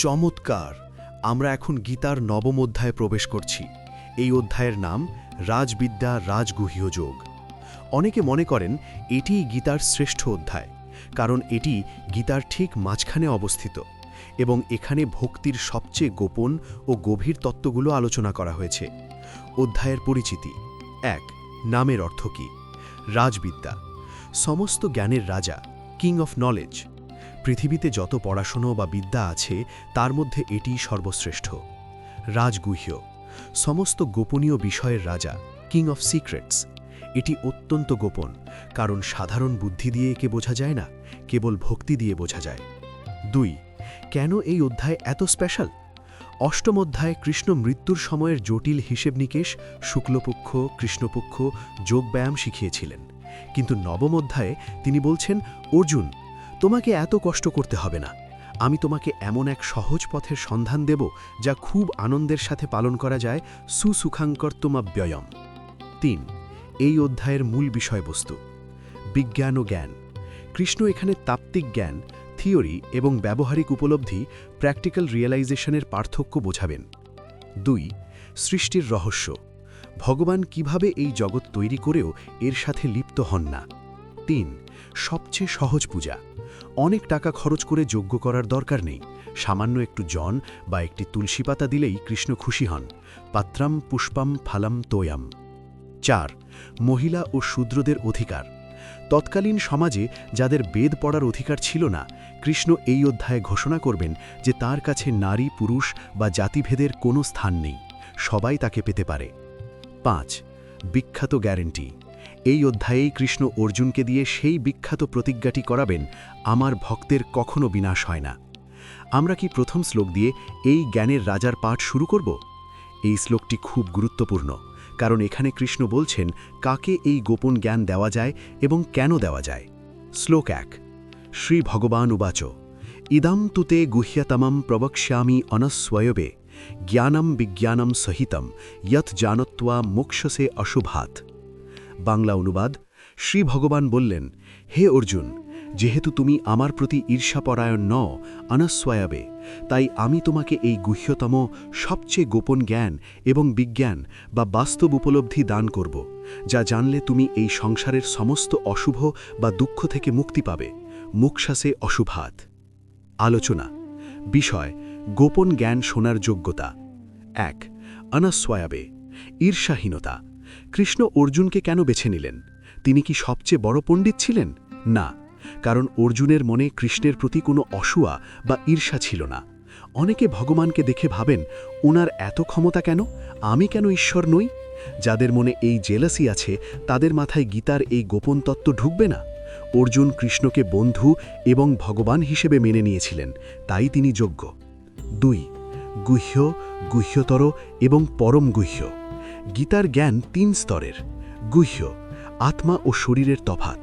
চমৎকার! আমরা এখন গীতার নবম অধ্যায়ে প্রবেশ করছি। এই অধ্যায়ের নাম রাজবিদ্যা রাজগুহ্য যোগ। অনেকে মনে করেন এটিই গীতার শ্রেষ্ঠ অধ্যায়, কারণ এটি গীতার ঠিক মাঝখানে অবস্থিত এবং এখানে ভক্তির সবচেয়ে গোপন ও গভীর তত্ত্বগুলো আলোচনা করা হয়েছে। অধ্যায়ের পরিচিতি। ১. নামের অর্থ কী? রাজবিদ্যা, সমস্ত জ্ঞানের রাজা, কিং অফ নলেজ। পৃথিবীতে যত পড়াশোনা বা বিদ্যা আছে তার মধ্যে এটিই সর্বশ্রেষ্ঠ। রাজগুহ্য, সমস্ত গোপনীয় বিষয়ের রাজা, কিং অফ সিক্রেটস। এটি অত্যন্ত গোপন, কারণ সাধারণ বুদ্ধি দিয়ে একে বোঝা যায় না, কেবল ভক্তি দিয়ে বোঝা যায়। ২. কেন এই অধ্যায় এত স্পেশাল? অষ্টম অধ্যায়ে কৃষ্ণ মৃত্যুর সময়ের জটিল হিসেব নিকেশ, শুক্লপক্ষ কৃষ্ণপক্ষ যোগব্যায়াম শিখিয়েছিলেন, কিন্তু নবম অধ্যায়ে তিনি বলছেন, অর্জুন, তোমাকে এত কষ্ট করতে হবে না, আমি তোমাকে এমন এক সহজ পথের সন্ধান দেব যা খুব আনন্দের সাথে পালন করা যায়, সুসুখাঙ্কর্তমাব্যয়ম। ৩. এই অধ্যায়ের মূল বিষয়বস্তু। বিজ্ঞান ও জ্ঞান। কৃষ্ণ এখানে তাত্ত্বিক জ্ঞান, থিওরি এবং ব্যবহারিক উপলব্ধি, প্র্যাকটিক্যাল রিয়েলাইজেশনের পার্থক্য বোঝাবেন। ২. সৃষ্টির রহস্য। ভগবান কিভাবে এই জগৎ তৈরি করেও এর সাথে লিপ্ত হন না। ৩. সবচেয়ে সহজ পূজা। অনেক টাকা খরচ করে যজ্ঞ করার দরকার নেই, সামান্য একটু জন বা একটি তুলসী পাতা দিলেই কৃষ্ণ খুশি হন। পাত্রাম পুষ্পাম ফালাম তোয়াম। ৪. মহিলা ও শূদ্রদের অধিকার। তৎকালীন সমাজে যাদের বেদ পড়ার অধিকার ছিল না, কৃষ্ণ এই অধ্যায়ে ঘোষণা করবেন যে তার কাছে নারী পুরুষ বা জাতিভেদের কোনো স্থান নেই, সবাই তাকে পেতে পারে। ৫. বিখ্যাত গ্যারেন্টি। এই অধ্যায়েই কৃষ্ণ অর্জুনকে দিয়ে সেই বিখ্যাত প্রতিজ্ঞাটি করাবেন, আমার ভক্তের কখনো বিনাশ হয় না। আমরা কি প্রথম শ্লোক দিয়ে এই জ্ঞানের রাজার পাঠ শুরু করব? এই শ্লোকটি খুব গুরুত্বপূর্ণ, কারণ এখানে কৃষ্ণ বলছেন কাকে এই গোপন জ্ঞান দেওয়া যায় এবং কেন দেওয়া যায়। শ্লোক ১. শ্রী ভগবান উবাচ ইদম তুতে গুহ্যতমম প্রবক্ষ্যামি অনস্বয়বে জ্ঞানম বিজ্ঞানম সহিতম যৎ জানত্বা মোক্ষসে অশুভাৎ। বাংলা অনুবাদ। শ্রী ভগবান বললেন, হে অর্জুন, যেহেতু তুমি আমার প্রতি ঈর্ষাপরায়ণ নও, অনস্বয়াবে, তাই আমি তোমাকে এই গুহ্যতম সবচেয়ে গোপন জ্ঞান এবং বিজ্ঞান বা বাস্তব উপলব্ধি দান করব, যা জানলে তুমি এই সংসারের সমস্ত অশুভ বা দুঃখ থেকে মুক্তি পাবে। মোক্ষসে অশুভাৎ। আলোচনা। বিষয়: গোপন জ্ঞান শোনার যোগ্যতা। ১. অনস্বয়াবে, ঈর্ষাহীনতা। কৃষ্ণ অর্জুনকে কেন বেছে নিলেন? তিনি কি সবচেয়ে বড় পণ্ডিত ছিলেন? না, কারণ অর্জুনের মনে কৃষ্ণের প্রতি কোনো অসূয়া বা ঈর্ষা ছিল না। অনেকে ভগবানকে দেখে ভাবেন, ওনার এত ক্ষমতা কেন, আমি কেন ঈশ্বর নই? যাদের মনে এই জেলাসি আছে তাদের মাথায় গীতার এই গোপন তত্ত্ব ঢুকবে না। অর্জুন কৃষ্ণকে বন্ধু এবং ভগবান হিসেবে মেনে নিয়েছিলেন, তাই তিনি যোগ্য। ২. গুহ্য, গুহ্যতর এবং পরম গুহ্য। গীতার জ্ঞান ৩ স্তরের। গুহ্য, আত্মা ও শরীরের তফাৎ,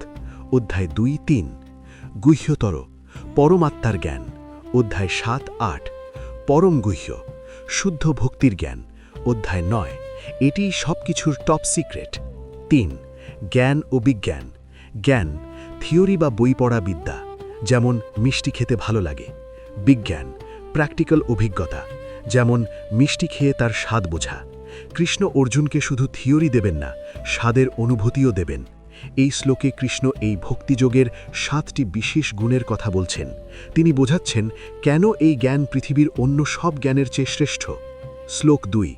অধ্যায় ২-৩। গুহ্যতর, পরমাত্মার জ্ঞান, অধ্যায় ৭-৮। পরম গুহ্য, শুদ্ধ ভক্তির জ্ঞান, অধ্যায় ৯। এটি সবকিছুর টপ সিক্রেট। ৩. জ্ঞান ও বিজ্ঞান। জ্ঞান, থিওরি বা বই পড়া বিদ্যা, যেমন মিষ্টি খেতে ভালো লাগে। বিজ্ঞান, প্র্যাকটিক্যাল অভিজ্ঞতা, যেমন মিষ্টি খেয়ে তার স্বাদ বোঝা। কৃষ্ণ অর্জুনকে শুধু থিওরি দেবেন না, স্বাদের অনুভূতিও দেবেন। এই শ্লোকে কৃষ্ণ এই ভক্তিযোগের ৭টি বিশেষ গুণের কথা বলছেন। তিনি বোঝাচ্ছেন কেন এই জ্ঞান পৃথিবীর অন্য সব জ্ঞানের চেয়ে শ্রেষ্ঠ। শ্লোক ২.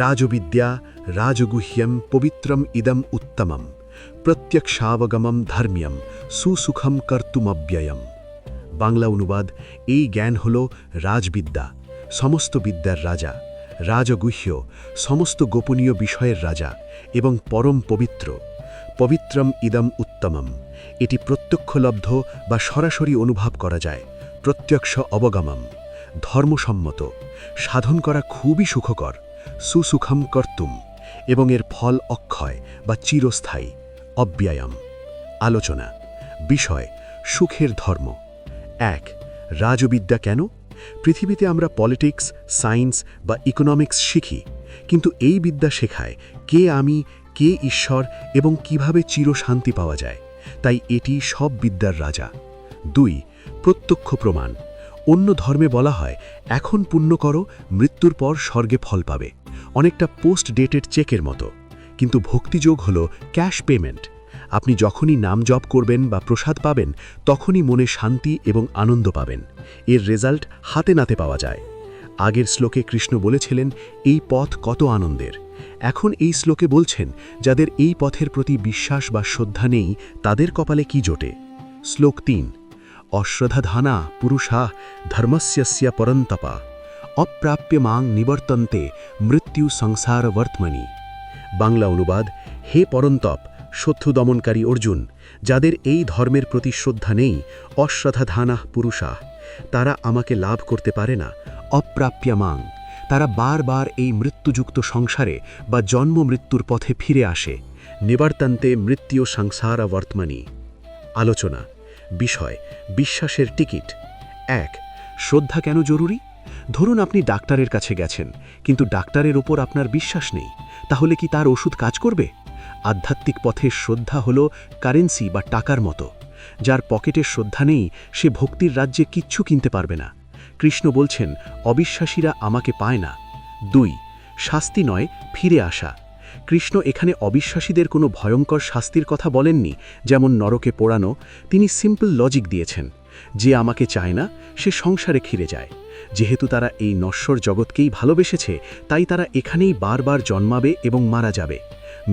রাজবিদ্যা রাজগুহ্যম পবিত্রম ইদম উত্তমম প্রত্যক্ষাবগমম ধর্ম্যম সুসুখম কর্তুমব্যয়ম। বাংলা অনুবাদ। এই জ্ঞান হল রাজবিদ্যা, সমস্ত বিদ্যার রাজা, রাজগুহ্য, সমস্ত গোপনীয় বিষয়ের রাজা, এবং পরম পবিত্র, পবিত্রম ইদম উত্তমম। এটি প্রত্যক্ষলব্ধ বা সরাসরি অনুভব করা যায়। প্রত্যক্ষ অবগমম, ধর্মসম্মত, সাধন করা খুবই সুখকর। সুসুখম কর্তুম, এবং এর ফল অক্ষয় বা চিরস্থায়ী। অব্যয়ম। আলোচনা। বিষয়: সুখের ধর্ম। ১. রাজবিদ্যা কেন? পৃথিবীতে আমরা পলিটিক্স, সায়েন্স বা ইকোনমিক্স শিখি, কিন্তু এই বিদ্যা শেখায় কে আমি, কে ঈশ্বর এবং কিভাবে চিরশান্তি পাওয়া যায়। তাই এটি সব বিদ্যার রাজা। ২. প্রত্যক্ষ প্রমাণ। অন্য ধর্মে বলা হয় এখন পুণ্য করো, মৃত্যুর পর স্বর্গে ফল পাবে, অনেকটা পোস্ট ডেটেড চেকের মতো। কিন্তু ভক্তিযোগ হল ক্যাশ পেমেন্ট। আপনি যখনই নাম জপ করবেন বা প্রসাদ পাবেন, তখনই মনে শান্তি এবং আনন্দ পাবেন। এর রেজাল্ট হাতে নাতে পাওয়া যায়। আগের শ্লোকে কৃষ্ণ বলেছিলেন এই পথ কত আনন্দের। এখন এই শ্লোকে বলছেন যাদের এই পথের প্রতি বিশ্বাস বা শ্রদ্ধা নেই, তাদের কপালে কি জোটে। শ্লোক ৩। অশ্রদ্ধাধানা পুরুষা ধর্মস্য পরন্তপা অপ্রাপ্য মাং নিবর্তন্তে মৃত্যু সংসার বর্তমানি। বাংলা অনুবাদ: হে পরন্তপ, শত্রু দমনকারী অর্জুন, যাদের এই ধর্মের প্রতি শ্রদ্ধা নেই, অশ্রদ্ধাধানা পুরুষা, তারা আমাকে লাভ করতে পারে না। অপ্রাপ্য মাং, তারা বারবার এই মৃত্যুযুক্ত সংসারে বা জন্ম মৃত্যুর পথে ফিরে আসে। নিবর্তন্তে মৃত্যু সংসার বর্তমানি। আলোচনা বিষয়: বিশ্বাসের টিকিট। ১. শ্রদ্ধা কেন জরুরি? ধরুন আপনি ডাক্তারের কাছে গেছেন, কিন্তু ডাক্তারের ওপর আপনার বিশ্বাস নেই, তাহলে কি তার ওষুধ কাজ করবে? আধ্যাত্মিক পথে শ্রদ্ধা হল কারেন্সি বা টাকার মতো। যার পকেটে শ্রদ্ধা নেই, সে ভক্তির রাজ্যে কিচ্ছু কিনতে পারবে না। কৃষ্ণ বলছেন অবিশ্বাসীরা আমাকে পায় না। ২. শাস্তি নয়, ফিরে আসা। কৃষ্ণ এখানে অবিশ্বাসীদের কোনো ভয়ঙ্কর শাস্তির কথা বলেননি, যেমন নরকে পোড়ানো। তিনি সিম্পল লজিক দিয়েছেন, যে আমাকে চায় না সে সংসারে ফিরে যায়। যেহেতু তারা এই নশ্বর জগৎকেই ভালোবেসেছে, তাই তারা এখানেই বারবার জন্মাবে এবং মারা যাবে।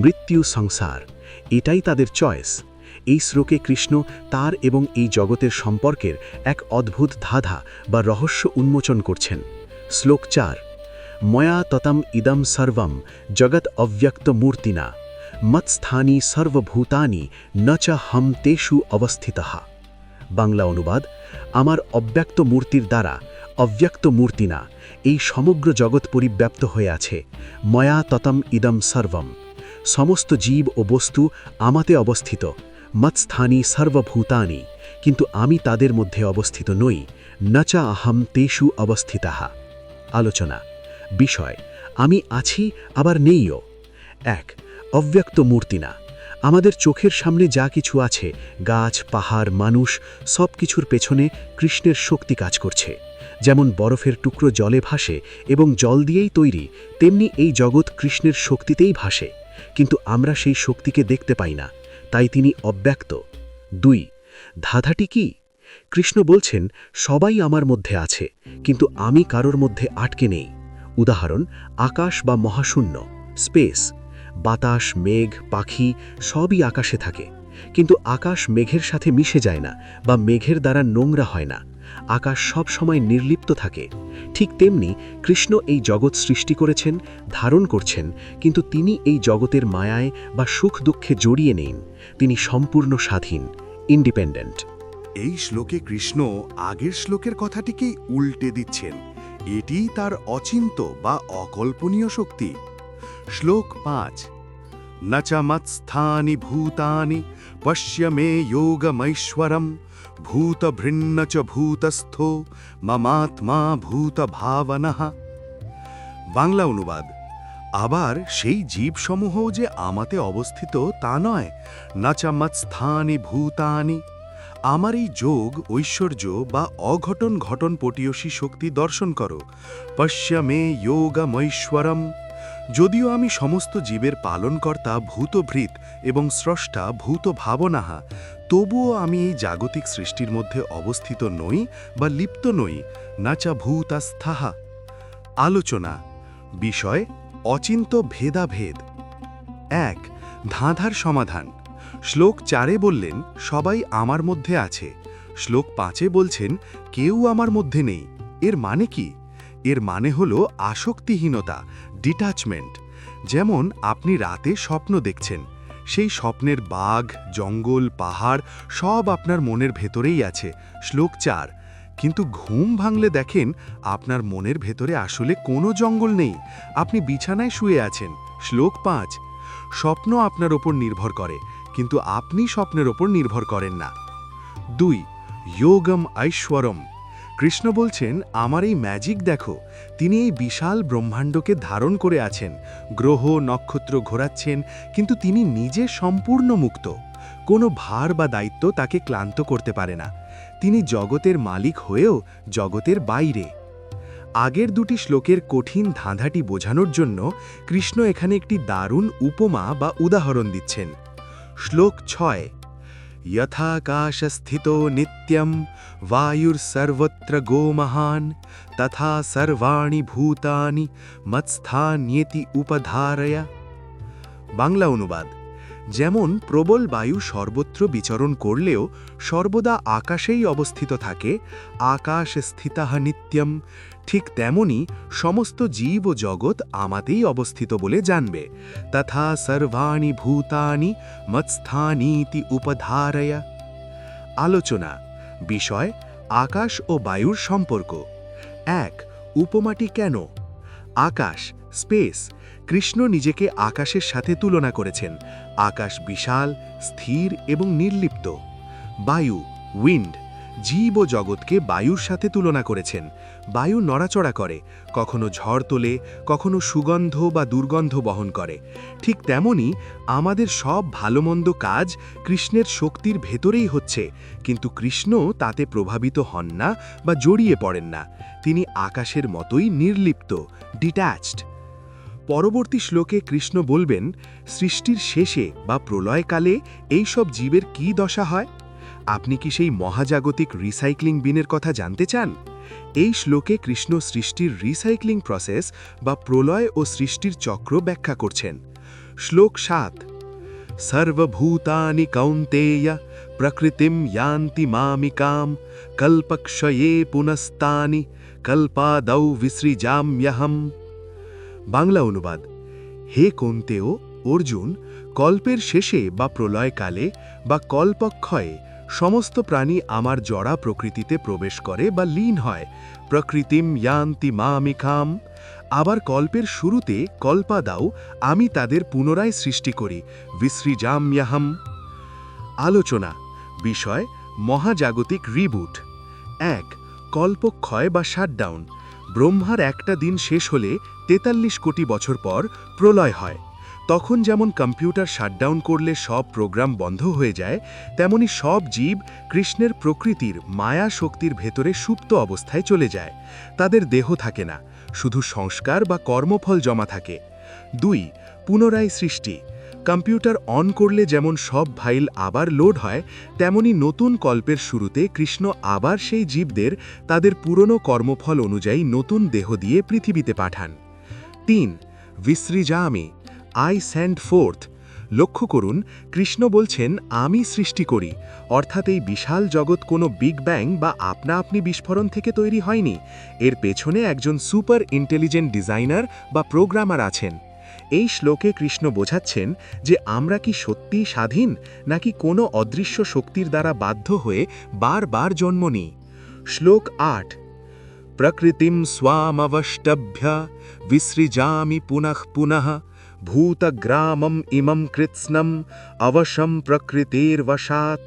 মৃত্যু সংসার, এটাই তাদের চয়েস। এই শ্লোকে কৃষ্ণ তার এবং এই জগতের সম্পর্কের এক অদ্ভুত ধাঁধা বা রহস্য উন্মোচন করছেন। শ্লোক ৪। ময়া ততম ইদম সর্বম জগৎ অব্যক্ত মূর্তিনা মৎস্থানি সর্বভূতানি ন চ হম তেষু অবস্থিতঃ। বাংলা অনুবাদ: আমার অব্যক্ত মূর্তির দ্বারা, অব্যক্ত মূর্তি না, এই সমগ্র জগৎ পরিব্যাপ্ত হয়ে আছে। ময়া ততম ইদম সর্বম, সমস্ত জীব ও বস্তু আমাতে অবস্থিত। মৎস্থানি সর্বভূতানি, কিন্তু আমি তাদের মধ্যে অবস্থিত নই। ন চ অহম তেষু অবস্থিতঃ। আলোচনা বিষয়: আমি আছি আবার নেইও। ১. অব্যক্ত মূর্তি না, আমাদের চোখের সামনে যা কিছু আছে, গাছ, পাহাড়, মানুষ, সব কিছুর পেছনে কৃষ্ণের শক্তি কাজ করছে। যেমন বরফের টুকরো জলে ভাসে এবং জল দিয়েই তৈরি, তেমনি এই জগৎ কৃষ্ণের শক্তিতেই ভাসে, কিন্তু আমরা সেই শক্তিকে দেখতে পাই না, তাই তিনি অব্যক্ত। ২. ধাঁধাটি কি? কৃষ্ণ বলছেন সবাই আমার মধ্যে আছে, কিন্তু আমি কারোর মধ্যে আটকে নেই। উদাহরণ: আকাশ বা মহাশূন্য, স্পেস। বাতাস, মেঘ, পাখি সবই আকাশে থাকে, কিন্তু আকাশ মেঘের সাথে মিশে যায় না বা মেঘের দ্বারা নোংরা হয় না। আকাশ সব সময় নির্লিপ্ত থাকে। ঠিক তেমনি কৃষ্ণ এই জগৎ সৃষ্টি করেছেন, ধারণ করছেন, কিন্তু তিনি এই জগতের মায়ায় বা সুখ দুঃখে জড়িয়ে নেই। তিনি সম্পূর্ণ স্বাধীন, ইন্ডিপেন্ডেন্ট। এই শ্লোকে কৃষ্ণ আগের শ্লোকের কথাটিকেই উল্টে দিচ্ছেন। এটিই তার অচিন্ত বা অকল্পনীয় শক্তি। শ্লোক ৫। ন চ মৎস্থানি ভূতানি পশ্য মে যোগমৈশ্বরম ভূতভৃন্ন চ ভূতস্থো মমাত্মা ভূতভাবনঃ। বাংলা অনুবাদ: আবার সেই জীবসমূহ যে আমাতে অবস্থিত তা নয়। ন চ মৎস্থানি ভূতানি, আমার এই যোগ, ঐশ্বর্য বা অঘটন ঘটন পটীয়সী শক্তি দর্শন করো। পশ্য মে যোগমৈশ্বরম, যদিও আমি সমস্ত জীবের পালনকর্তা ভূতভৃৎ এবং স্রষ্টা ভূতভাবনঃ, তবুও আমি এই জাগতিক সৃষ্টির মধ্যে অবস্থিত নই বা লিপ্ত নই। ন চ ভূতস্থঃ। আলোচনা বিষয়: অচিন্ত ভেদাভেদ। ১. ধাঁধার সমাধান। শ্লোক ৪-এ বললেন সবাই আমার মধ্যে আছে। শ্লোক ৫-এ বলছেন কেউ আমার মধ্যে নেই। এর মানে কি? এর মানে হলো আসক্তিহীনতা, ডিটাচমেন্ট। যেমন আপনি রাতে স্বপ্ন দেখছেন, সেই স্বপ্নের বাঘ, জঙ্গল, পাহাড় সব আপনার মনের ভেতরেই আছে। শ্লোক ৪। কিন্তু ঘুম ভাঙলে দেখেন আপনার মনের ভেতরে আসলে কোনো জঙ্গল নেই, আপনি বিছানায় শুয়ে আছেন। শ্লোক ৫। স্বপ্ন আপনার ওপর নির্ভর করে, কিন্তু আপনি স্বপ্নের ওপর নির্ভর করেন না। ২. যোগম ঐশ্বরম। কৃষ্ণ বলছেন আমার এই ম্যাজিক দেখো, তিনি এই বিশাল ব্রহ্মাণ্ডকে ধারণ করে আছেন, গ্রহ নক্ষত্র ঘোরাচ্ছেন, কিন্তু তিনি নিজে সম্পূর্ণ মুক্ত। কোনো ভার বা দায়িত্ব তাকে ক্লান্ত করতে পারে না। তিনি জগতের মালিক হয়েও জগতের বাইরে। আগের দুটি শ্লোকের কঠিন ধাঁধাটি বোঝানোর জন্য কৃষ্ণ এখানে একটি দারুণ উপমা বা উদাহরণ দিচ্ছেন। শ্লোক 6 यथाकाशस्थितो नित्यं वायुर्सर्वत्र गोमहान् तथा सर्वाणि भूतानि मत्स्थान्येति उपधारय। বাংলা অনুবাদ: যেমন প্রবল বায়ু সর্বত্র বিচরণ করলেও সর্বদা আকাশেই অবস্থিত থাকে, আকাশ স্থিতাহ নিত্যম, ঠিক তেমনি সমস্ত জীব ও জগৎ আমাতেই অবস্থিত বলে জানবে। তথা সর্বাণি ভূতানি মৎস্থানীতি উপধারয়া। আলোচনা বিষয়: আকাশ ও বায়ুর সম্পর্ক। 1. উপমাটি কেন? আকাশ, স্পেস। কৃষ্ণ নিজেকে আকাশের সাথে তুলনা করেছেন। আকাশ বিশাল, স্থির এবং নির্লিপ্ত। বায়ু, উইন্ড। জীব ও জগৎকে বায়ুর সাথে তুলনা করেছেন। বায়ু নড়াচড়া করে, কখনো ঝড় তোলে, কখনো সুগন্ধ বা দুর্গন্ধ বহন করে। ঠিক তেমনি আমাদের সব ভালোমন্দ কাজ কৃষ্ণের শক্তির ভেতরেই হচ্ছে, কিন্তু কৃষ্ণ তাতে প্রভাবিত হন না বা জড়িয়ে পড়েন না। তিনি আকাশের মতোই নির্লিপ্ত, ডিট্যাচড। পরবর্তী শ্লোকে কৃষ্ণ বলবেন, সৃষ্টির শেষে বা প্রলয়কালে এই সব জীবের কী দশা হয়? আপনি কি সেই মহাজাগতিক রিসাইক্লিং বিনের কথা জানতে চান? এই শ্লোকে কৃষ্ণ সৃষ্টির রিসাইক্লিং প্রসেস বা প্রলয় ও সৃষ্টির চক্র ব্যাখ্যা করছেন। শ্লোক 7 সর্বভূতানি কৌন্তেয় প্রকৃতিম ইয়ান্তি মামিকাম কল্পক্ষয়ে পুনস্তানি কল্পাদৌ বিসৃজাম্যহম। বাংলা অনুবাদ: হে কৌন্তেয়, অর্জুন, কল্পের শেষে বা প্রলয়কালে বা কল্পক্ষয়ে সমস্ত প্রাণী আমার জড়া প্রকৃতিতে প্রবেশ করে বা লীন হয়। প্রকৃতিম ইয়ান্তি মামিকাম। আবার কল্পের শুরুতে কল্পাদাও, আমি তাদের পুনরায় সৃষ্টি করি। বিসৃজাম্যহম। আলোচনা বিষয়: মহাজাগতিক রিবুট। 1. কল্পক্ষয় বা শাটডাউন। ব্রহ্মার একটা দিন শেষ হলে 43 কোটি বছর পর প্রলয় হয়। তখন যেমন কম্পিউটার শাটডাউন করলে সব প্রোগ্রাম বন্ধ হয়ে যায়, তেমনি সব জীব কৃষ্ণের প্রকৃতির মায়া শক্তির ভেতরে সুপ্ত অবস্থায় চলে যায়। তাদের দেহ থাকে না, শুধু সংস্কার বা কর্মফল জমা থাকে। 2. পুনরায় সৃষ্টি। কম্পিউটার অন করলে যেমন সব ফাইল আবার লোড হয়, তেমনি নতুন কল্পের শুরুতে কৃষ্ণ আবার সেই জীবদের তাদের পুরনো কর্মফল অনুযায়ী নতুন দেহ দিয়ে পৃথিবীতে পাঠান। 3. বিসৃজামি, আই সেন্ড ফোর্থ। লক্ষ্য করুন, কৃষ্ণ বলছেন আমি সৃষ্টি করি, অর্থাৎ এই বিশাল জগৎ কোনো বিগ ব্যাং বা আপনা আপনি বিস্ফোরণ থেকে তৈরি হয়নি। এর পেছনে একজন সুপার ইন্টেলিজেন্ট ডিজাইনার বা প্রোগ্রামার আছেন। এই শ্লোকে কৃষ্ণ বোঝাচ্ছেন যে আমরা কি সত্যিই স্বাধীন, নাকি কোনো অদৃশ্য শক্তির দ্বারা বাধ্য হয়ে বারবার জন্ম নিই। শ্লোক 8 প্রকৃতিম স্বামবষ্টভ্য বিসৃজামি পুনঃ পুনঃ ভূতগ্রামম ইমম কৃৎস্নম অবশম প্রকৃতির বশাৎ।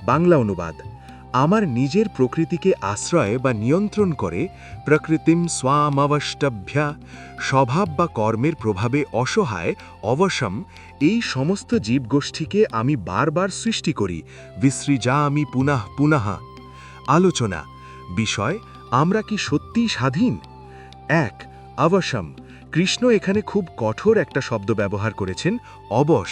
বাংলা অনুবাদ: আমার নিজের প্রকৃতিকে আশ্রয় বা নিয়ন্ত্রণ করে প্রকৃতিম স্বামবষ্টভ্য, স্বভাব বা কর্মের প্রভাবে অসহায় অবশম এই সমস্ত জীবগোষ্ঠীকে আমি বারবার সৃষ্টি করি। বিসৃজামি পুনঃ পুনঃ। আলোচনা বিষয়: আমরা কি সত্যিই স্বাধীন? 1. অবশম। কৃষ্ণ এখানে খুব কঠোর একটা শব্দ ব্যবহার করেছেন, অবশ,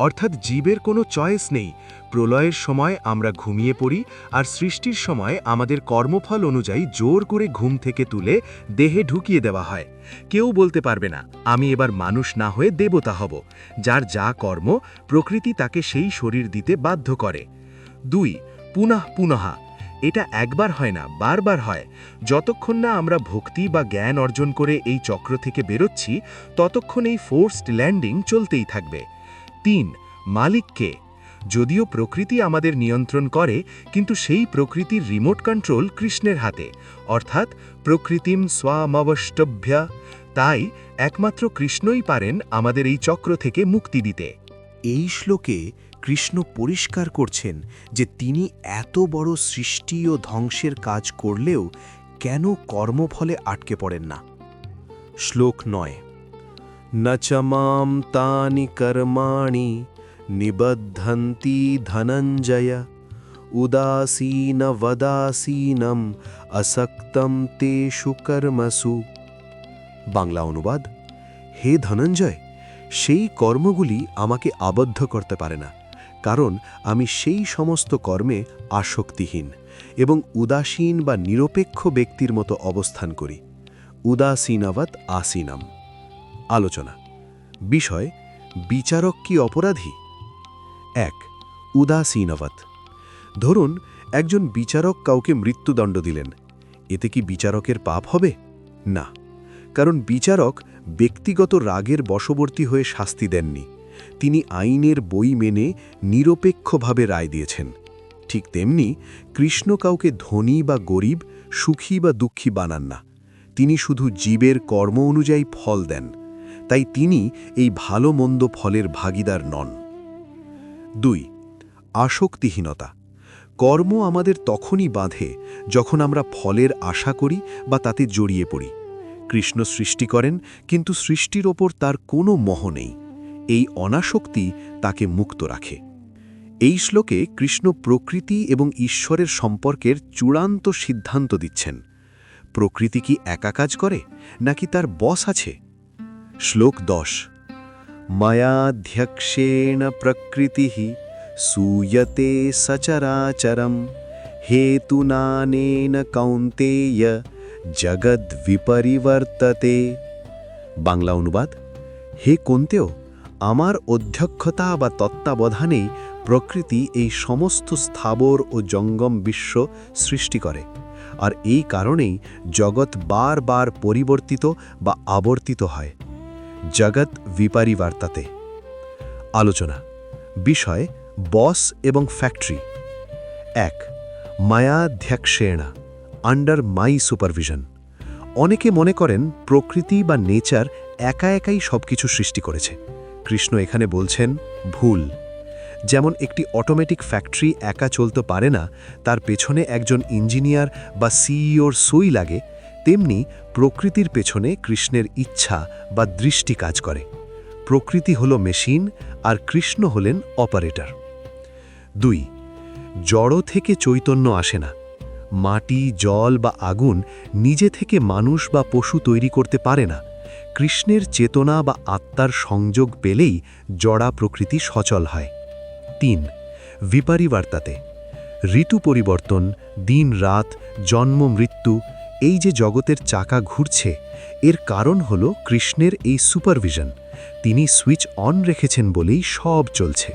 অর্থাৎ জীবের কোনো চয়েস নেই। প্রলয়ের সময় আমরা ঘুমিয়ে পড়ি, আর সৃষ্টির সময় আমাদের কর্মফল অনুযায়ী জোর করে ঘুম থেকে তুলে দেহে ঢুকিয়ে দেওয়া হয়। কেউ বলতে পারবে না আমি এবার মানুষ না হয়ে দেবতা হব। যার যা কর্ম, প্রকৃতি তাকে সেই শরীর দিতে বাধ্য করে। 2. পুনঃ পুনঃ। এটা একবার হয় না, বারবার হয়। যতক্ষণ না আমরা ভক্তি বা জ্ঞান অর্জন করে এই চক্র থেকে বেরোচ্ছি, ততক্ষণ এই ফোর্সড ল্যান্ডিং চলতেই থাকবে। 3. মালিককে। যদিও প্রকৃতি আমাদের নিয়ন্ত্রণ করে, কিন্তু সেই প্রকৃতির রিমোট কন্ট্রোল কৃষ্ণের হাতে, অর্থাৎ প্রকৃতিম স্বামবষ্টভ্য। তাই একমাত্র কৃষ্ণই পারেন আমাদের এই চক্র থেকে মুক্তি দিতে। এই শ্লোকে কৃষ্ণ পরিষ্কার করছেন যে তিনি এত বড় সৃষ্টি ও ধ্বংসের কাজ করলেও কেন কর্মফলে আটকে পড়েন না। শ্লোক 9 ন চ মাম তানি কর্মাণি নিবদ্ধন্তি ধনঞ্জয় উদাসীন বদাসীনম আসক্তম তেষু কর্মসু। বাংলা অনুবাদ: হে ধনঞ্জয়, সেই কর্মগুলি আমাকে আবদ্ধ করতে পারে না, কারণ আমি সেই সমস্ত কর্মে আসক্তিহীন এবং উদাসীন বা নিরপেক্ষ ব্যক্তির মতো অবস্থান করি। উদাসীনবৎ আসীনম। আলোচনা বিষয়: বিচারক কি অপরাধী? ১. উদাসীনবৎ। ধরুন একজন বিচারক কাউকে মৃত্যুদণ্ড দিলেন। এতে কি বিচারকের পাপ হবে? না, কারণ বিচারক ব্যক্তিগত রাগের বশবর্তী হয়ে শাস্তি দেননি। তিনি আইনের বই মেনে নিরপেক্ষভাবে রায় দিয়েছেন। ঠিক তেমনি কৃষ্ণ কাউকে ধনী বা গরিব, সুখী বা দুঃখী বানান না। তিনি শুধু জীবের কর্ম অনুযায়ী ফল দেন। তাই তিনি এই ভালো মন্দ ফলের ভাগীদার নন। ২. আসক্তিহীনতা। কর্ম আমাদের তখনই বাঁধে যখন আমরা ফলের আশা করি বা তাতে জড়িয়ে পড়ি। কৃষ্ণ সৃষ্টি করেন, কিন্তু সৃষ্টির ওপর তার কোনো মোহ নেই। এই অনাসক্তি তাকে মুক্ত রাখে। এই শ্লোকে কৃষ্ণ প্রকৃতি এবং ঈশ্বরের সম্পর্কের চূড়ান্ত সিদ্ধান্ত দিচ্ছেন। প্রকৃতি কি একা কাজ করে, নাকি তার বস আছে? শ্লোক ১০: মায়াধ্যক্ষেণ প্রকৃতিঃ सूयते सचराचरम हेतुनानेन कौन्तेय जगद विपरिवर्तते। বাংলা অনুবাদ: হে কৌন্তেয়, আমার অধ্যক্ষতা বা তত্ত্বাবধানেই প্রকৃতি এই সমস্ত স্থাবর ও জঙ্গম বিশ্ব সৃষ্টি করে, আর এই কারণেই জগৎ বারবার পরিবর্তিত বা আবর্তিত হয়। জগৎ বিপরিবর্ততে। আলোচনা বিষয়: বস এবং ফ্যাক্টরি। ১. মায়াধ্যক্ষেণ, আন্ডার মাই সুপারভিশন। অনেকে মনে করেন প্রকৃতি বা নেচার একা একাই সবকিছু সৃষ্টি করেছে। কৃষ্ণ এখানে বলছেন ভুল। যেমন একটি অটোমেটিক ফ্যাক্টরি একা চলতে পারে না, তার পেছনে একজন ইঞ্জিনিয়ার বা সিইওর সই লাগে, তেমনি প্রকৃতির পেছনে কৃষ্ণের ইচ্ছা বা দৃষ্টি কাজ করে। প্রকৃতি হল মেশিন, আর কৃষ্ণ হলেন অপারেটর। ২. জড় থেকে চৈতন্য আসে না। মাটি, জল বা আগুন নিজে থেকে মানুষ বা পশু তৈরি করতে পারে না। কৃষ্ণের চেতনা বা আত্মার সংযোগ পেলেই জড়া প্রকৃতি সচল হয়। ৩. বিপরিবর্ততে। ঋতু পরিবর্তন, দিন রাত, জন্ম মৃত্যু, এই যে জগতের চাকা ঘুরছে, এর কারণ হল কৃষ্ণের এই সুপারভিশন। তিনি সুইচ অন রেখেছেন বলেই সব চলছে।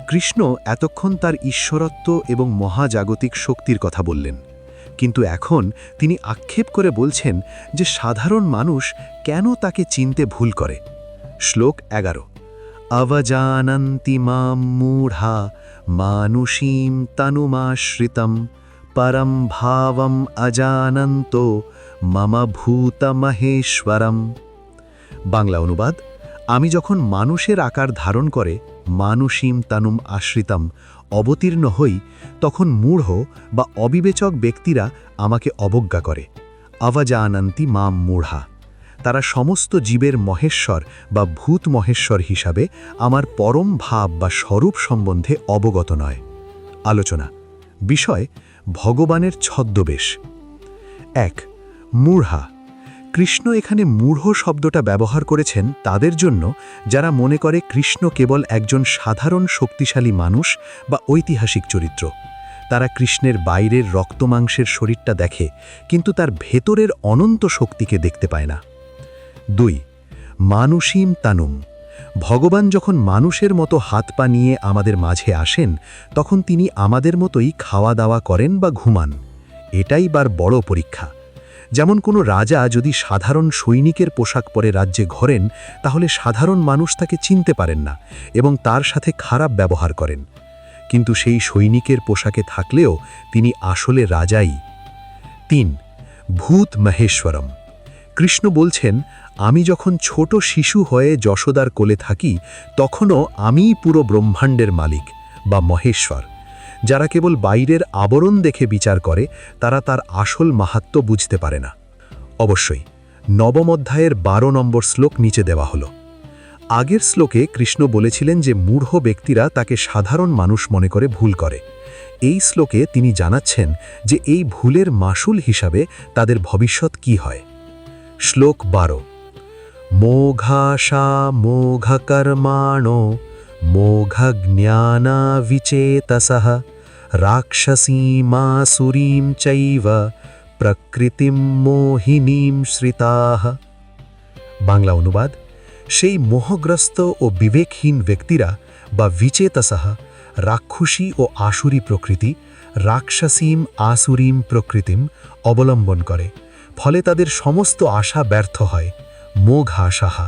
কৃষ্ণ এতক্ষণ তার ঈশ্বরত্ব এবং মহাজাগতিক শক্তির কথা বললেন, কিন্তু এখন তিনি আক্ষেপ করে বলছেন যে সাধারণ মানুষ কেন তাকে চিনতে ভুল করে। শ্লোক ১১: অবজানন্তি মাম মূঢ়া মানুষীম তনুমাশ্রিতম পরম ভাবম অজানন্তো মম ভূতমহেশ্বরম। বাংলা অনুবাদ: আমি যখন মানুষের আকার ধারণ করে মানুষীম তানুম আশ্রিতম অবতীর্ণ হই, তখন মূঢ় বা অবিবেচক ব্যক্তিরা আমাকে অবজ্ঞা করে। অবজানন্তি মাম মূঢ়া। তারা সমস্ত জীবের মহেশ্বর বা ভূত মহেশ্বর হিসাবে আমার পরম ভাব বা স্বরূপ সম্বন্ধে অবগত নয়। আলোচনা বিষয়: ভগবানের ছদ্মবেশ। ১. মূঢ়া। কৃষ্ণ এখানে মূঢ় শব্দটা ব্যবহার করেছেন তাদের জন্য যারা মনে করে কৃষ্ণ কেবল একজন সাধারণ শক্তিশালী মানুষ বা ঐতিহাসিক চরিত্র। তারা কৃষ্ণের বাইরের রক্তমাংসের শরীরটা দেখে, কিন্তু তার ভেতরের অনন্ত শক্তিকে দেখতে পায় না। ২. মানুষীম তানুম। ভগবান যখন মানুষের মতো হাত পা নিয়ে আমাদের মাঝে আসেন, তখন তিনি আমাদের মতোই খাওয়া দাওয়া করেন বা ঘুমান। এটাই বার বড় পরীক্ষা। যেমন কোনো রাজা যদি সাধারণ সৈনিকের পোশাক পরে রাজ্যে ঘোরেন, তাহলে সাধারণ মানুষ তাকে চিনতে পারেন না এবং তার সাথে খারাপ ব্যবহার করেন, কিন্তু সেই সৈনিকের পোশাকে থাকলেও তিনি আসলে রাজাই। ৩. ভূত মহেশ্বরম। কৃষ্ণ বলছেন, আমি যখন ছোট শিশু হয়ে যশোদার কোলে থাকি, তখনও আমিই পুরো ব্রহ্মাণ্ডের মালিক বা মহেশ্বর। যারা কেবল বাইরের আবরণ দেখে বিচার করে, তারা তার আসল মাহাত্ম্য বুঝতে পারে না। অবশ্যই নবম অধ্যায়ের ১২ নম্বর শ্লোক নিচে দেওয়া হল। আগের শ্লোকে কৃষ্ণ বলেছিলেন যে মূঢ় ব্যক্তিরা তাকে সাধারণ মানুষ মনে করে ভুল করে। এই শ্লোকে তিনি জানাচ্ছেন যে এই ভুলের মাসুল হিসাবে তাদের ভবিষ্যৎ কি হয়। শ্লোক 12। মোঘাশা মোঘকর্মাণো মোঘজ্ঞানা বিচেতসঃ রাক্ষসীমাসুরীম চৈব প্রকৃতিম মোহিনীম শ্রিতাঃ। বাংলা অনুবাদ: সেই মোহগ্রস্ত ও বিবেকহীন ব্যক্তিরা বা বিচেতসঃ রাক্ষসী ও আসুরী প্রকৃতি, রাক্ষসীম আসুরীম প্রকৃতিম অবলম্বন করে, ফলে তাদের সমস্ত আশা ব্যর্থ হয়, মোঘাশাহা।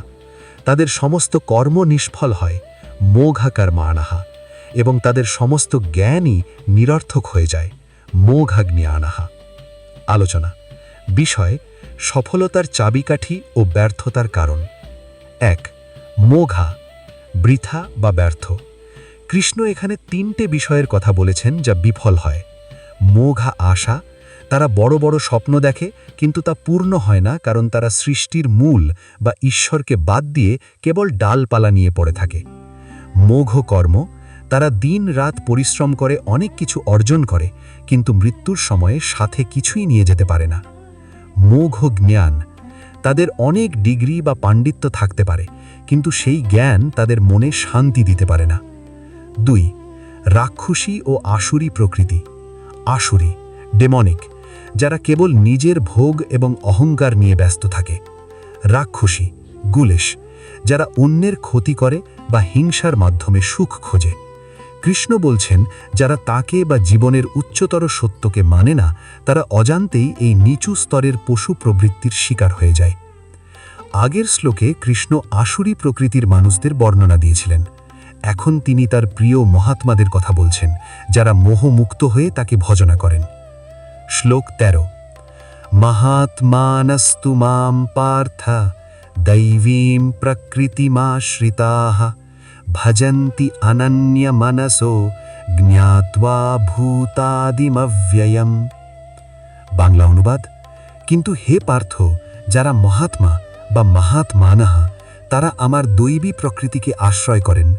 তাদের সমস্ত কর্ম নিষ্ফল হয়, মোঘকর্মাণাহা। এবং তাদের সমস্ত জ্ঞানই নিরর্থক হয়ে যায়, মোঘজ্ঞানাহা। আলোচনা বিষয়: সফলতার চাবিকাঠি ও ব্যর্থতার কারণ। 1. মোঘা, বৃথা বা ব্যর্থ। কৃষ্ণ এখানে 3টে বিষয়ের কথা বলেছেন যা বিফল হয়। মোঘা আশা, তারা বড় বড় স্বপ্ন দেখে কিন্তু তা পূর্ণ হয় না, কারণ তারা সৃষ্টির মূল বা ঈশ্বরকে বাদ দিয়ে কেবল ডালপালা নিয়ে পড়ে থাকে। মোঘ কর্ম, তারা দিন রাত পরিশ্রম করে অনেক কিছু অর্জন করে কিন্তু মৃত্যুর সময়ে সাথে কিছুই নিয়ে যেতে পারে না। মোঘ জ্ঞান, তাদের অনেক ডিগ্রি বা পাণ্ডিত্য থাকতে পারে কিন্তু সেই জ্ঞান তাদের মনে শান্তি দিতে পারে না। 2. রাক্ষসী ও আসুরী প্রকৃতি। আসুরী, ডেমনিক, যারা কেবল নিজের ভোগ এবং অহংকার নিয়ে ব্যস্ত থাকে। রাক্ষসী, গুলেশ, যারা অন্যের ক্ষতি করে বা হিংসার মাধ্যমে সুখ খোঁজে। কৃষ্ণ বলছেন যারা তাকে বা জীবনের উচ্চতর সত্যকে মানে না, তারা অজান্তেই এই নিচু স্তরের পশু প্রবৃত্তির শিকার হয়ে যায়। আগের শ্লোকে কৃষ্ণ আসুরী প্রকৃতির মানুষদের বর্ণনা দিয়েছিলেন। এখন তিনি তার প্রিয় মহাত্মাদের কথা বলছেন, যারা মোহমুক্ত হয়ে তাকে ভজনা করেন। শ্লোক 13। মহাত্মানস্তু মাম পার্থ দৈবীম প্রকৃতিমাশ্রিতাঃ ভজন্তি অনন্য মনসো জ্ঞাত্বা ভূতাদিমব্যয়ম। বাংলা অনুবাদ: কিন্তু হে পার্থ, যারা মহাত্মা বা মহাত্মানঃ, তারা আমার দৈবী প্রকৃতিকে আশ্রয় করেন,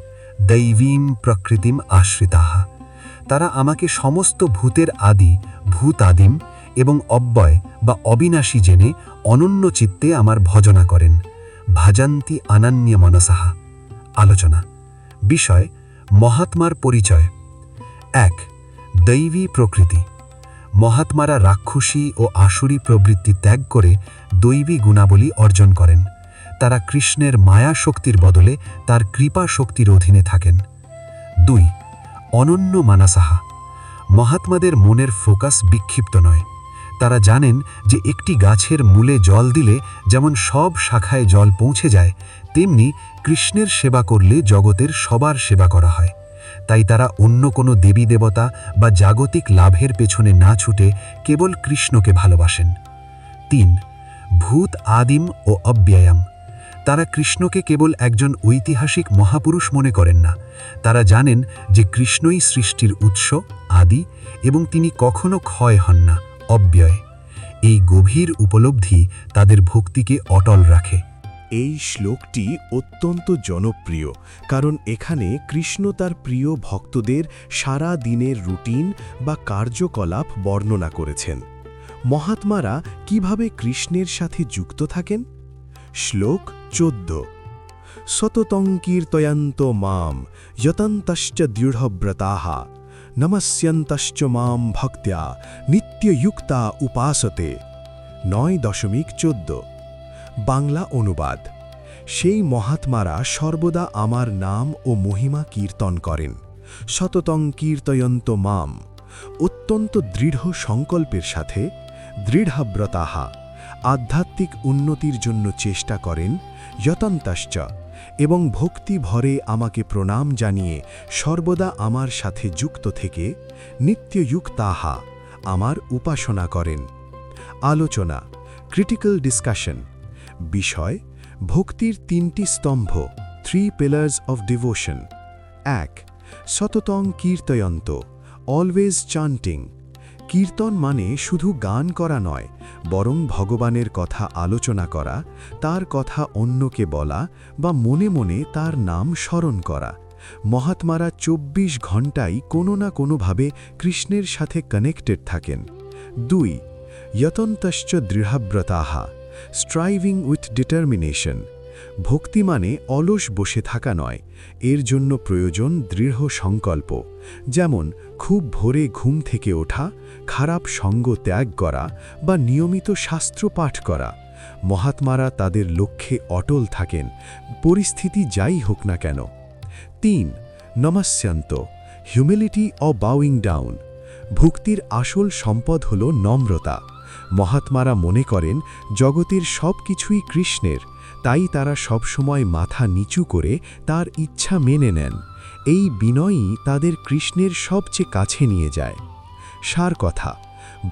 দৈবীম প্রকৃতিম আশ্রিতাঃ। তারা আমাকে সমস্ত ভূতের আদি, ভূতাদিম এবং অব্যয় বা অবিনাশী জেনে অনন্য চিত্তে আমার ভজনা করেন, ভজন্তি অনন্য মনসঃ। আলোচনা বিষয়: মহাত্মার পরিচয়। 1. দৈবী প্রকৃতি। মহাত্মারা রাক্ষসী ও আসুরী প্রবৃত্তি ত্যাগ করে দৈবী গুণাবলী অর্জন করেন। তারা কৃষ্ণের মায়া শক্তির বদলে তার কৃপা শক্তির অধীনে থাকেন। 2. অনন্য মানসাহা। মহাত্মাদের মনের ফোকাস বিক্ষিপ্ত নয়। তারা জানেন যে একটি গাছের মূলে জল দিলে যেমন সব শাখায় জল পৌঁছে যায়, তেমনি কৃষ্ণের সেবা করলে জগতের সবার সেবা করা হয়। তাই তারা অন্য কোনো দেবী দেবতা বা জাগতিক লাভের পেছনে না ছুটে কেবল কৃষ্ণকে ভালোবাসেন। 3. ভূত আদিম ও অব্যয়াম। তারা কৃষ্ণকে কেবল একজন ঐতিহাসিক মহাপুরুষ মনে করেন না। তারা জানেন যে কৃষ্ণই সৃষ্টির উৎস, আদি, এবং তিনি কখনো ক্ষয় হন না, অব্যয়। এই গভীর উপলব্ধি তাদের ভক্তিকে অটল রাখে। এই শ্লোকটি অত্যন্ত জনপ্রিয়, কারণ এখানে কৃষ্ণ তার প্রিয় ভক্তদের সারা দিনের রুটিন বা কার্যকলাপ বর্ণনা করেছেন। মহাত্মারা কিভাবে কৃষ্ণের সাথে যুক্ত থাকেন? শ্লোক 14। সততং কীর্তয়ন্ত মাম যতন্তশ্চ দৃঢ়ব্রতাঃ নমস্যন্তশ্চ মাম ভক্ত্যা নিত্যযুক্তা উপাসতে। 9.14। বাংলা অনুবাদ: সেই মহাত্মারা সর্বদা আমার নাম ও মহিমা কীর্তন করেন। সততং কীর্তয়ন্ত মাম, অত্যন্ত দৃঢ় সংকল্পের সাথে, দৃঢ়ব্রতাঃ, আধ্যাত্মিক উন্নতির জন্য চেষ্টা করেন, যতন্তশ্চ, এবং ভক্তি ভরে আমাকে প্রণাম জানিয়ে সর্বদা আমার সাথে যুক্ত থেকে, নিত্যযুক্তাঃ, আমার উপাসনা করেন। আলোচনা ক্রিটিক্যাল ডিসকাশন। বিষয়: ভক্তির 3টি স্তম্ভ, 3 pillars of devotion। 1. সততং কীর্তয়ন্ত, অলওয়েজ চান্টিং। কীর্তন মানে শুধু গান করা নয়, বরং ভগবানের কথা আলোচনা করা, তার কথা অন্যকে বলা বা মনে মনে তার নাম স্মরণ করা। মহাত্মারা ২৪ ঘণ্টাই কোনো না কোনোভাবে কৃষ্ণের সাথে কানেক্টেড থাকেন। ২. যতন্তশ্চ দৃঢ়ব্রতাহা, স্ট্রাইভিং উইথ ডিটারমিনেশন। ভক্তি মানে অলস বসে থাকা নয়, এর জন্য প্রয়োজন দৃঢ় সংকল্প। যেমন খুব ভোরে ঘুম থেকে ওঠা, খারাপ সঙ্গ ত্যাগ করা বা নিয়মিত শাস্ত্র পাঠ করা। মহাত্মারা তাদের লক্ষ্যে অটল থাকেন, পরিস্থিতি যাই হোক না কেন। ৩. নমস্যন্ত, হিউমিলিটি অ বাউইং ডাউন। ভক্তির আসল সম্পদ হল নম্রতা। মহাত্মারা মনে করেন জগতের সব কিছুই কৃষ্ণের, তাই তারা সবসময় মাথা নিচু করে তার ইচ্ছা মেনে নেন। এই বিনয়ই তাদের কৃষ্ণের সবচেয়ে কাছে নিয়ে যায়। সার কথা,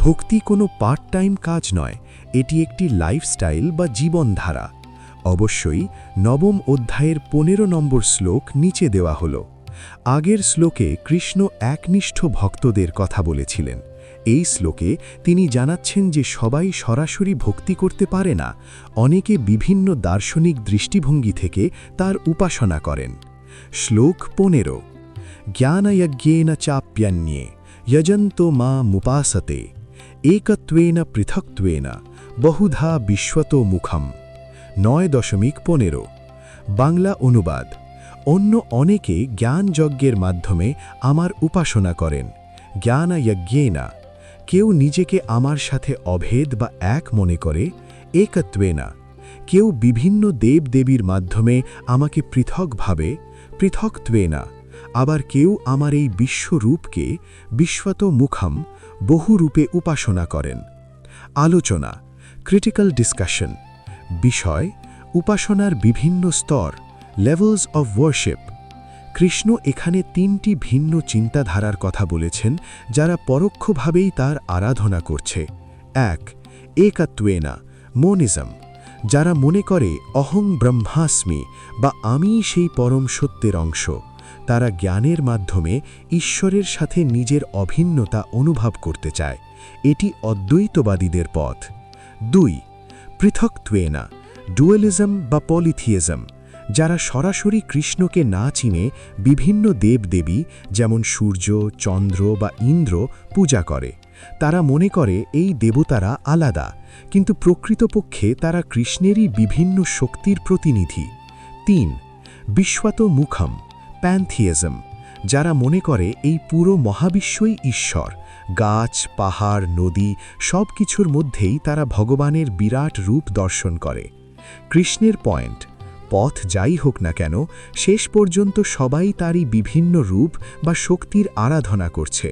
ভক্তি কোনো পার্ট টাইম কাজ নয়, এটি একটি লাইফস্টাইল বা জীবনধারা। অবশ্যই নবম অধ্যায়ের ১৫ নম্বর শ্লোক নিচে দেওয়া হল। আগের শ্লোকে কৃষ্ণ একনিষ্ঠ ভক্তদের কথা বলেছিলেন। এই শ্লোকে তিনি জানাচ্ছেন যে সবাই সরাসরি ভক্তি করতে পারে না, অনেকে বিভিন্ন দার্শনিক দৃষ্টিভঙ্গি থেকে তার উপাসনা করেন। শ্লোক ১৫। জ্ঞানযজ্ঞেন চাপ্যান্যে যজন্তো মা মুপাসতে, একত্বেন পৃথক্ত্বেন বহুধা বিশ্বতো মুখম। ৯.১৫। বাংলা অনুবাদ: অন্য অনেকে জ্ঞানযজ্ঞের মাধ্যমে আমার উপাসনা করেন। জ্ঞানযজ্ঞেনা, কেউ নিজেকে আমার সাথে অভেদ বা এক মনে করে। একত্বেনা, কেউ বিভিন্ন দেবদেবীর মাধ্যমে আমাকে পৃথক ভাবে। পৃথক্ত্বেনা, আবার কেউ আমার এই বিশ্বরূপকে বিশ্বত মুখম বহুরূপে উপাসনা করেন। আলোচনা, ক্রিটিক্যাল ডিসকাশন। বিষয়: উপাসনার বিভিন্ন স্তর, লেভেলস অফ ওয়ার্শিপ। কৃষ্ণ এখানে ৩টি ভিন্ন চিন্তাধারার কথা বলেছেন, যারা পরোক্ষভাবেই তার আরাধনা করছে। ১. একত্বেনা, মোনিজম, যারা মনে করে অহং ব্রহ্মাস্মি বা আমি সেই পরম সত্যের অংশ। তারা জ্ঞানের মাধ্যমে ঈশ্বরের সাথে নিজের অভিন্নতা অনুভব করতে চায়। এটি অদ্বৈতবাদীদের পথ। ২. পৃথক্ত্বেনা, ডুয়ালিজম বা পলিথিইজম, যারা সরাসরি কৃষ্ণকে না চিনে বিভিন্ন দেবদেবী যেমন সূর্য, চন্দ্র বা ইন্দ্র পূজা করে। তারা মনে করে এই দেবতারা আলাদা, কিন্তু প্রকৃতপক্ষে তারা কৃষ্ণেরই বিভিন্ন শক্তির প্রতিনিধি। ৩. বিশ্বত মুখম, প্যান্থিইজম, যারা মনে করে এই পুরো মহাবিশ্বই ঈশ্বর। গাছ, পাহাড়, নদী সব কিছুর মধ্যেই তারা ভগবানের বিরাট রূপ দর্শন করে। কৃষ্ণের পয়েন্ট: পথ যাই হোক না কেন, শেষ পর্যন্ত সবাই তারই বিভিন্ন রূপ বা শক্তির আরাধনা করছে।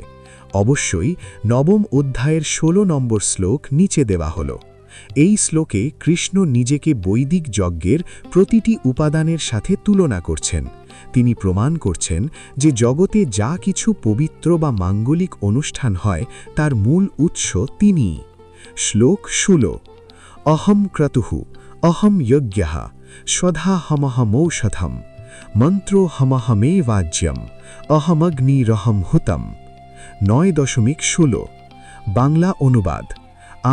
অবশ্যই নবম অধ্যায়ের ১৬ নম্বর শ্লোক নিচে দেওয়া হল। এই শ্লোকে কৃষ্ণ নিজেকে বৈদিক যজ্ঞের প্রতিটি উপাদানের সাথে তুলনা করছেন। তিনি প্রমাণ করছেন যে জগতে যা কিছু পবিত্র বা মাঙ্গলিক অনুষ্ঠান হয় তার মূল উৎস তিনিই। শ্লোক ১৬। অহম ক্রতুঃ অহম যজ্ঞঃ স্বধাহমহমৌষধম মন্ত্রোহমহমেবাজ্যম অহমগ্নিরহম হুতম। ৯.১৬। বাংলা অনুবাদ: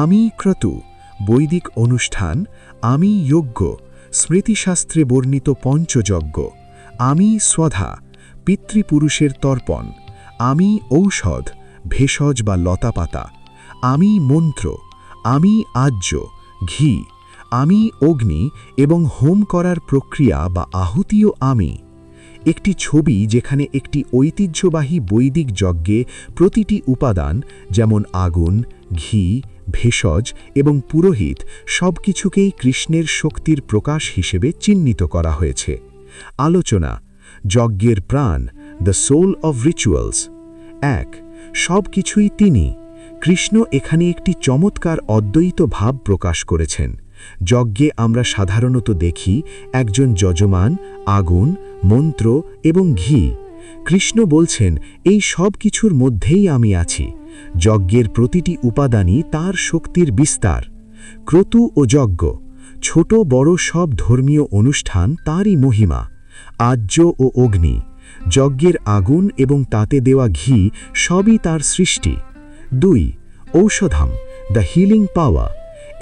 আমি ক্রতু, বৈদিক অনুষ্ঠান; আমি যজ্ঞ, স্মৃতিশাস্ত্রে বর্ণিত পঞ্চযজ্ঞ; আমি স্বধা, পিতৃপুরুষের তর্পণ; আমি ঔষধ, ভেষজ বা লতাপাতা; আমি মন্ত্র; আমি আজ্য, ঘি; আমি অগ্নি এবং হোম করার প্রক্রিয়া বা আহুতিও আমি। একটি ছবি যেখানে একটি ঐতিহ্যবাহী বৈদিক যজ্ঞে প্রতিটি উপাদান যেমন আগুন, ঘি, ভেষজ এবং পুরোহিত সবকিছুকেই কৃষ্ণের শক্তির প্রকাশ হিসেবে চিহ্নিত করা হয়েছে। আলোচনা, যজ্ঞের প্রাণ, দ্য সোল অব রিচুয়ালস। ১. সব কিছুই তিনি। কৃষ্ণ এখানে একটি চমৎকার অদ্বৈত ভাব প্রকাশ করেছেন। যজ্ঞে আমরা সাধারণত দেখি একজন যজমান, আগুন, মন্ত্র এবং ঘি। কৃষ্ণ বলছেন এই সব কিছুর মধ্যেই আমি আছি। যজ্ঞের প্রতিটি উপাদানই তার শক্তির বিস্তার। ক্রতু ও যজ্ঞ, ছোট বড় সব ধর্মীয় অনুষ্ঠান তারই মহিমা। আজ্য ও অগ্নি, যজ্ঞের আগুন এবং তাতে দেওয়া ঘি সবই তার সৃষ্টি। 2. ঔষধম, দ্য হিলিং পাওয়ার।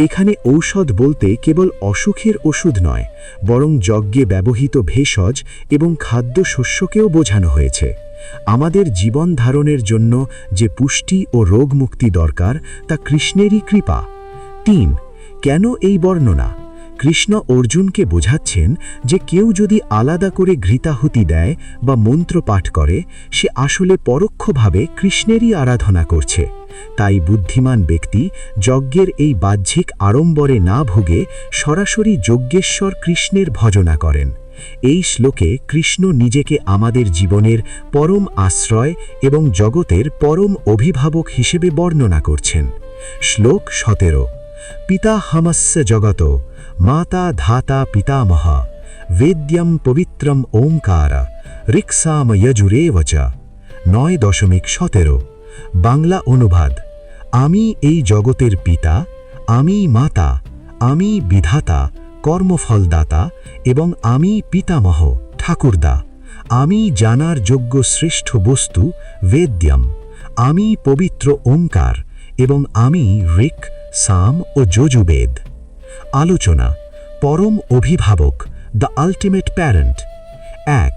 এখানে ঔষধ বলতে কেবল অসুখের ওষুধ নয়, বরং যজ্ঞে ব্যবহৃত ভেষজ এবং খাদ্যশস্যকেও বোঝানো হয়েছে। আমাদের জীবন ধারণের জন্য যে পুষ্টি ও রোগমুক্তি দরকার তা কৃষ্ণেরই কৃপা। 3. কেন এই বর্ণনা? কৃষ্ণ অর্জুনকে বোঝাচ্ছেন যে কেউ যদি আলাদা করে ঘৃতাহুতি দেয় বা মন্ত্র পাঠ করে, সে আসলে পরোক্ষভাবে কৃষ্ণেরই আরাধনা করছে। তাই বুদ্ধিমান ব্যক্তি যজ্ঞের এই বাহ্যিক আড়ম্বরে না ভুগে সরাসরি যজ্ঞেশ্বর কৃষ্ণের ভজনা করেন। এই শ্লোকে কৃষ্ণ নিজেকে আমাদের জীবনের পরম আশ্রয় এবং জগতের পরম অভিভাবক হিসেবে বর্ণনা করছেন। শ্লোক 17। পিতাহমস্য জগত মাতা ধাতা পিতামহ বেদ্যম পবিত্রম ওঙ্কার ঋক্সাম যজুরেব চ। 9.17। বাংলা অনুবাদ: আমি এই জগতের পিতা, আমি মাতা, আমি বিধাতা, কর্মফলদাতা এবং আমি পিতামহ, ঠাকুরদা। আমি জানার যোগ্য শ্রেষ্ঠ বস্তু বেদ্যম, আমি পবিত্র ওঙ্কার এবং আমি ঋক্, সাম ও যজুবেদ। আলোচনা: পরম অভিভাবক, দ্য আল্টিমেট প্যারেন্ট। 1.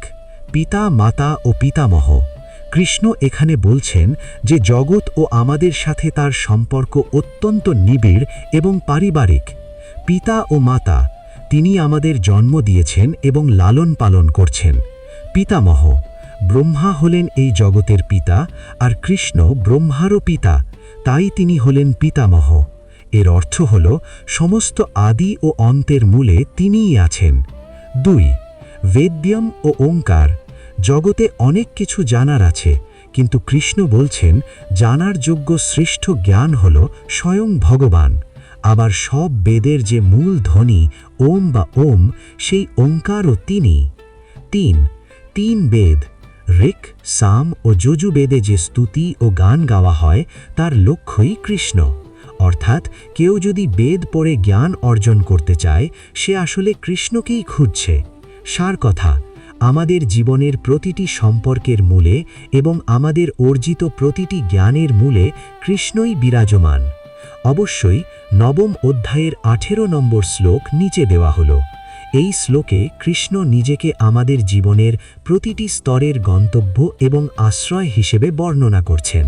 পিতা, মাতা ও পিতামহ। কৃষ্ণ এখানে বলছেন যে জগৎ ও আমাদের সাথে তার সম্পর্ক অত্যন্ত নিবিড় এবং পারিবারিক। পিতা ও মাতা, তিনি আমাদের জন্ম দিয়েছেন এবং লালন পালন করছেন। পিতামহ, ব্রহ্মা হলেন এই জগতের পিতা, আর কৃষ্ণ ব্রহ্মারও পিতা, তাই তিনি হলেন পিতামহ। এর অর্থ হল সমস্ত আদি ও অন্তের মূলে তিনিই আছেন। 2. বেদ্যম ও ওঙ্কার। জগতে অনেক কিছু জানার আছে, কিন্তু কৃষ্ণ বলছেন জানার যোগ্য শ্রেষ্ঠ জ্ঞান হল স্বয়ং ভগবান। আবার সব বেদের যে মূল ধ্বনি ওম বা ওম, সেই ওঙ্কারও তিনি। 3 বেদ, ঋক্, সাম ও যজুবেদে যে স্তুতি ও গান গাওয়া হয় তার লক্ষ্যই কৃষ্ণ। অর্থাৎ কেউ যদি বেদ পড়ে জ্ঞান অর্জন করতে চায়, সে আসলে কৃষ্ণকেই খুঁজছে। সার কথা: আমাদের জীবনের প্রতিটি সম্পর্কের মূলে এবং আমাদের অর্জিত প্রতিটি জ্ঞানের মূলে কৃষ্ণই বিরাজমান। অবশ্যই 9ম অধ্যায়ের 18 নম্বর শ্লোক নিচে দেওয়া হল। এই শ্লোকে কৃষ্ণ নিজেকে আমাদের জীবনের প্রতিটি স্তরের গন্তব্য এবং আশ্রয় হিসেবে বর্ণনা করছেন।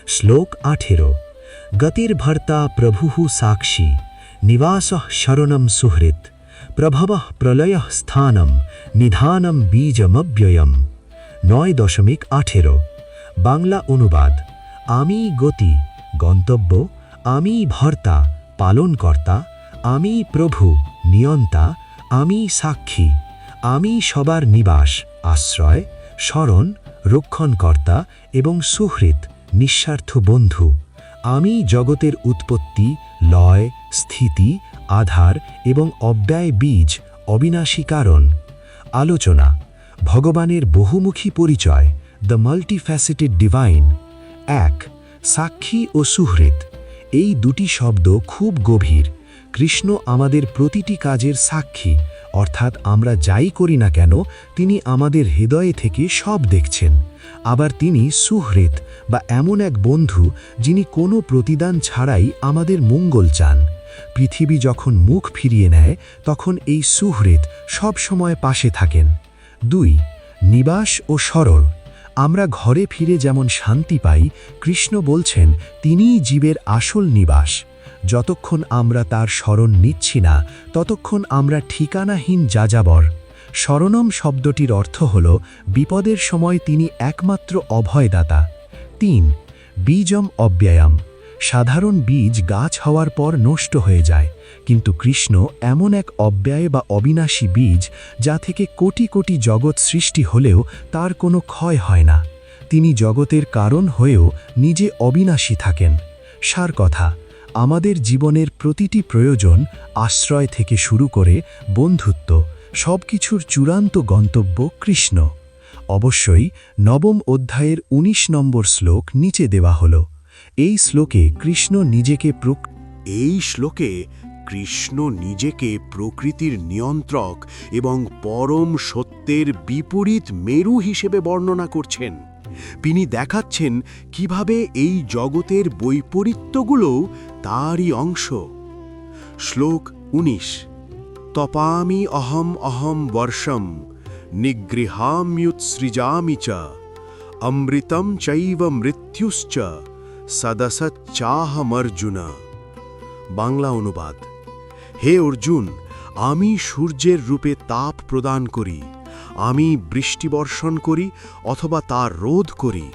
শ্লোক 18। গতির্ভর্তা প্রভুঃ সাক্ষী নিবাসঃ শরণম সুহৃৎ প্রভবঃ প্রলয়ঃ স্থানম নিধানম বীজমব্যয়ম। 9.18। বাংলা অনুবাদ: আমি গতি, গন্তব্য; আমি ভর্তা, পালনকর্তা; আমি প্রভু, নিয়ন্তা; আমি সাক্ষী, আমি সবার নিবাস, আশ্রয়; শরণ, রক্ষণকর্তা; এবং সুহৃৎ, নিঃস্বার্থ বন্ধু। আমি জগতের উৎপত্তি, লয়, স্থিতি, আধার এবং অব্যয় বীজ, অবিনাশী কারণ। আলোচনা: ভগবানের বহুমুখী পরিচয়, দ্য মাল্টিফ্যাসেটেড ডিভাইন। 1. সাক্ষী ও সুহৃৎ। এই দুটি শব্দ খুব গভীর। কৃষ্ণ আমাদের প্রতিটি কাজের সাক্ষী, অর্থাৎ আমরা যাই করি না কেন তিনি আমাদের হৃদয়ে থেকে সব দেখছেন। আবার তিনি সুহৃৎ বা এমন এক বন্ধু যিনি কোনো প্রতিদান ছাড়াই আমাদের মঙ্গল চান। পৃথিবী যখন মুখ ফিরিয়ে নেয় তখন এই সুহৃৎ সব সময় পাশে থাকেন। 2. নিবাস ও শরণ। আমরা ঘরে ফিরে যেমন শান্তি পাই, কৃষ্ণ বলছেন তিনিই জীবের আসল নিবাস। যতক্ষণ আমরা তার শরণ নিচ্ছি না ততক্ষণ আমরা ঠিকানাহীন যাযাবর। শরণম শব্দটির অর্থ হল বিপদের সময় তিনি একমাত্র অভয়দাতা। 3. বীজম অব্যয়ম। সাধারণ বীজ গাছ হওয়ার পর নষ্ট হয়ে যায়, কিন্তু কৃষ্ণ এমন এক অব্যয় বা অবিনাশী বীজ যা থেকে কোটি কোটি জগৎ সৃষ্টি হলেও তার কোনো ক্ষয় হয় না। তিনি জগতের কারণ হয়েও নিজে অবিনাশী থাকেন। সার কথা: আমাদের জীবনের প্রতিটি প্রয়োজন, আশ্রয় থেকে শুরু করে বন্ধুত্ব, সবকিছুর চূড়ান্ত গন্তব্য কৃষ্ণ। অবশ্যই 9ম অধ্যায়ের 19 নম্বর শ্লোক নিচে দেওয়া হল। এই শ্লোকে কৃষ্ণ নিজেকে প্রকৃতির নিয়ন্ত্রক এবং পরম সত্যের বিপরীত মেরু হিসেবে বর্ণনা করছেন। তিনি দেখাচ্ছেন কিভাবে এই জগতের বৈপরীত্যগুলোও তারই অংশ। শ্লোক ১৯। তপামি অহম অহম বর্ষম নিগৃহাম্যুৎসৃজামি চ অমৃতম চৈব মৃত্যুশ্চ সদসচ্চাহমর্জুন। বাংলা অনুবাদ: হে অর্জুন, আমি সূর্যের রূপে তাপ প্রদান করি, আমি বৃষ্টিবর্ষণ করি অথবা তা রোধ করি,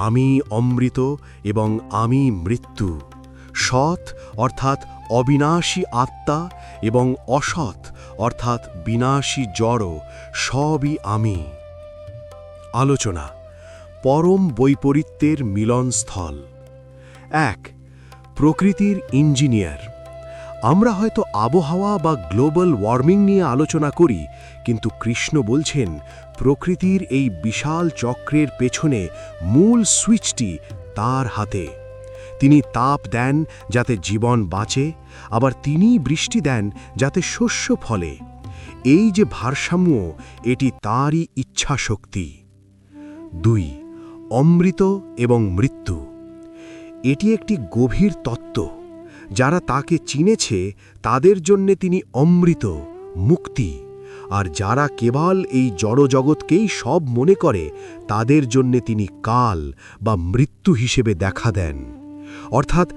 আমি অমৃত এবং আমি মৃত্যু, সৎ অর্থাৎ অবিনাশী আত্মা এবং অসৎ অর্থাৎ বিনাশী জড়, সবই আমি। আলোচনা: পরম বৈপরীত্যের মিলনস্থল। ১. প্রকৃতির ইঞ্জিনিয়ার। আমরা হয়তো আবহাওয়া বা গ্লোবাল ওয়ার্মিং নিয়ে আলোচনা করি, কিন্তু কৃষ্ণ বলছেন প্রকৃতির এই বিশাল চক্রের পেছনে মূল সুইচটি তার হাতে। তিনি তাপ দেন যাতে জীবন বাঁচে, আবার তিনিই বৃষ্টি দেন যাতে শস্য ফলে। এই যে ভারসাম্য, এটি তাঁরই ইচ্ছাশক্তি। ২. অমৃত এবং মৃত্যু। এটি একটি গভীর তত্ত্ব। যারা তাকে চিনেছে তাদের জন্যে তিনি অমৃত, মুক্তি, আর যারা কেবল এই জড়জগৎকেই সব মনে করে তাদের জন্যে তিনি কাল বা মৃত্যু হিসেবে দেখা দেন। অর্থাৎ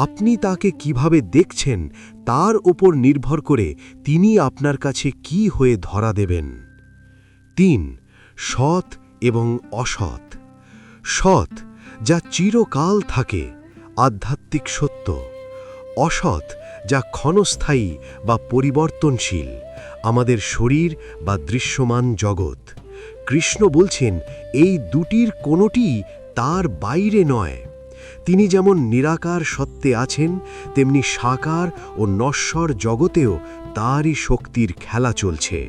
আপনি তাকে কিভাবে দেখছেন তার উপর নির্ভর করে তিনি আপনার কাছে কি হয়ে ধরা দেবেন। ৩. সৎ এবং অসৎ। সৎ, যা চিরকাল থাকে, আধ্যাত্মিক সত্য। অসৎ, যা ক্ষণস্থায়ী বা পরিবর্তনশীল, আমাদের শরীর বা দৃশ্যমান জগৎ। কৃষ্ণ বলছেন এই দুটির কোনোটিই তার বাইরে নয়। তিনি যেমন নিরাকার সত্ত্বে আছেন, তেমনি সাকার ও নশ্বর জগতেও তারই শক্তির খেলা চলছে।